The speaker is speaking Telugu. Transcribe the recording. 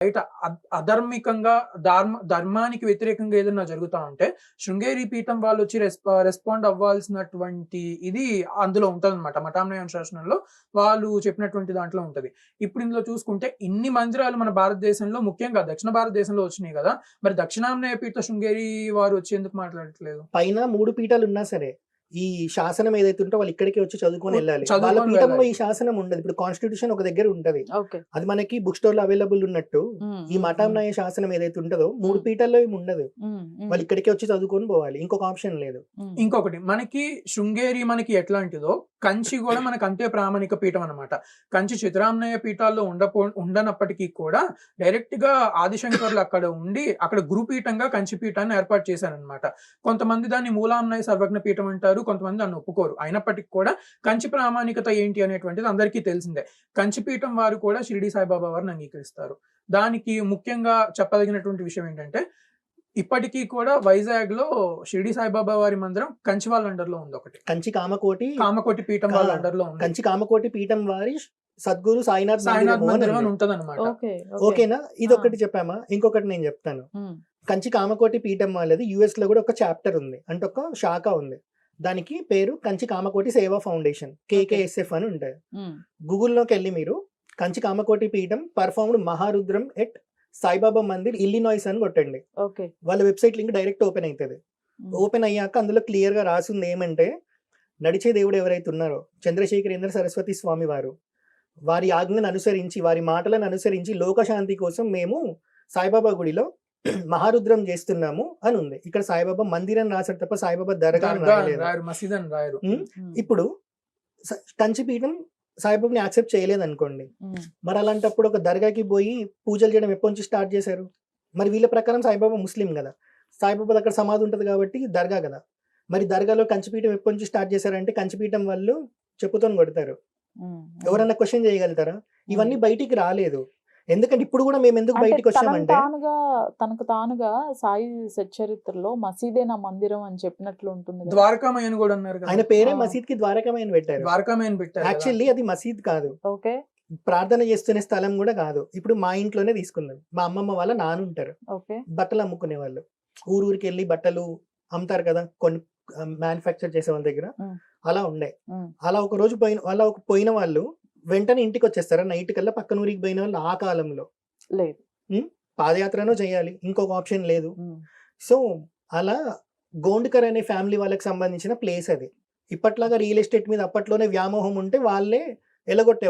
బయట అధర్మికంగా ధర్మానికి వ్యతిరేకంగా ఏదైనా జరుగుతా ఉంటే శృంగేరి పీఠం వాళ్ళు వచ్చి రెస్పాండ్ అవ్వాల్సినటువంటి ఇది అందులో ఉంటదన్నమాట. మఠాన్వయ శాసనంలో వాళ్ళు చెప్పినటువంటి దాంట్లో ఉంటది. ఇప్పుడు ఇందులో చూసుకుంటే ఇన్ని మందిరాలు మన భారతదేశంలో ముఖ్యంగా దక్షిణ భారతదేశంలో వచ్చినాయి కదా, మరి దక్షిణామ్నాయ పీఠ శృంగేరి వారు వచ్చి ఎందుకు మాట్లాడట్లేదు? పైన 3 పీఠాలు ఉన్నా సరే ఈ శాసనం ఏదైతే ఉంటో వాళ్ళు ఇక్కడికి వచ్చి చదువుకొని వెళ్ళాలి. వాళ్ళ చదువుకొని పీఠంలో వెళ్ళాలి. ఈ శాసనం ఉండదు. ఇప్పుడు కాన్స్టిట్యూషన్ ఒక దగ్గర ఉంటది. ఓకే. అది మనకి బుక్ స్టోర్ లో అవైలబుల్ ఉన్నట్టు ఈ మఠాన్వయ శాసనం ఏదైతే ఉంటుందో 3 పీఠాల్లో ఏమి ఉండదు. వాళ్ళు ఇక్కడికే వచ్చి చదువుకొని పోవాలి. ఇంకొక ఆప్షన్ లేదు. ఇంకొకటి మనకి శృంగేరి మనకి ఎట్లాంటిదో కంచి కూడా మనకు అంతే ప్రామాణిక పీఠం అన్నమాట. కంచి చిత్రామ్నాయ పీఠాల్లో ఉండనప్పటికీ కూడా డైరెక్ట్ గా ఆదిశంకర్లు అక్కడ ఉండి అక్కడ గురుపీఠంగా కంచి పీఠాన్ని ఏర్పాటు చేశారనమాట. కొంతమంది దాన్ని మూలామ్నాయ సర్వజ్ఞ పీఠం అంటారు, కొంతమంది దాన్ని ఒప్పుకోరు. అయినప్పటికీ కూడా కంచి ప్రామాణికత ఏంటి అనేటువంటిది అందరికీ తెలిసిందే. కంచి పీఠం వారు కూడా షిరిడి సాయిబాబా వారిని అంగీకరిస్తారు. దానికి ముఖ్యంగా చెప్పదగినటువంటి విషయం ఏంటంటే ఇప్పటికీ కూడా వైజాగ్ లో షిరిడి సాయిబాబా వారి మందిరం కంచి వాళ్ళ అండర్ లో ఉంది. ఒకటి కంచి కామకోటి పీఠం వాళ్ళ అండర్ లో ఉంది. కంచి కామకోటి పీఠం వారి సద్గురు సాయినాథ్ మందిరం అని ఉంటది అనమాట. ఓకేనా? ఇది ఒకటి చెప్పామా? ఇంకొకటి నేను చెప్తాను. కంచి కామకోటి పీఠం వాళ్ళది యుఎస్ లో కూడా ఒక చాప్టర్ ఉంది, అంటే ఒక శాఖ ఉంది. దానికి పేరు కంచి కామకోటి సేవా ఫౌండేషన్, KKSF అని ఉంటాయి. గూగుల్లోకి వెళ్ళి మీరు Kanchi Kamakoti Peetham performed Maharudram at Saibaba Mandir Illinois అని కొట్టండి. వాళ్ళ వెబ్సైట్ లింక్ డైరెక్ట్ ఓపెన్ అవుతుంది. ఓపెన్ అయ్యాక అందులో క్లియర్ గా రాసింది ఏమంటే, నడిచే దేవుడు ఎవరైతే ఉన్నారో చంద్రశేఖరేంద్ర సరస్వతి స్వామి వారు, వారి ఆజ్ఞను అనుసరించి వారి మాటలను అనుసరించి లోకశాంతి కోసం మేము సాయిబాబా గుడిలో మహారుద్రం చేస్తున్నాము అని ఉంది. ఇక్కడ సాయిబాబా మందిరం రాశారు తప్ప సాయిబాబా దర్గా రాయలేదు. ఇప్పుడు కంచిపీఠం సాయిబాబాని యాక్సెప్ట్ చేయలేదు అనుకోండి, మరి అలాంటప్పుడు ఒక దర్గాకి పోయి పూజలు చేయడం ఎప్పటి నుంచి స్టార్ట్ చేశారు? మరి వీళ్ళ ప్రకారం సాయిబాబా ముస్లిం కదా, సాయిబాబా దగ్గర సమాధి ఉంటది కాబట్టి దర్గా కదా. మరి దర్గాలో కంచిపీఠం ఎప్పటి నుంచి స్టార్ట్ చేశారంటే కంచిపీఠం వాళ్ళు చెప్పుతో కొడతారు. ఎవరన్నా క్వశ్చన్ చేయగలుగుతారా? ఇవన్నీ బయటికి రాలేదు. ఎందుకంటే ఇప్పుడు కూడా మేము ఎందుకు బయటకు వచ్చామంటే తనకు తానుగా సాయి సచ్చరిత్రలో మసీదేనా మందిరం అని చెప్పినట్లు ఉంటుంది. ద్వారకామయ్య కూడా అన్నారు. ఆయన పేరే మసీద్ కి ద్వారకామయ్య పెట్టారు. యాక్చువల్లీ అది మసీద్ కాదు, ఓకే, ప్రార్థన చేస్తున్న స్థలం కూడా కాదు. ఇప్పుడు మా ఇంట్లోనే తీసుకుందాం. మా అమ్మమ్మ వాళ్ళ నాన్న ఉంటారు, బట్టలు అమ్ముకునే వాళ్ళు. ఊరికి వెళ్ళి బట్టలు అమ్ముతారు కదా కొన్ని మ్యానుఫ్యాక్చర్ చేసే వాళ్ళ దగ్గర. అలా ఉండే. అలా ఒక రోజు పోయిన వాళ్ళు వెంటనే ఇంటికి వచ్చేస్తారా? నైట్ కల్లా పక్కన ఊరికి పోయిన వాళ్ళు ఆ కాలంలో లేదు, పాదయాత్రనో చేయాలి, ఇంకొక ఆప్షన్ లేదు. సో అలా గోండ్కర్ అనే ఫ్యామిలీ వాళ్ళకి సంబంధించిన ప్లేస్ అది. ఇప్పట్లాగా రియల్ ఎస్టేట్ మీద అప్పట్లోనే వ్యామోహం ఉంటే వాళ్ళే ఎలగొట్టేవాళ్ళు.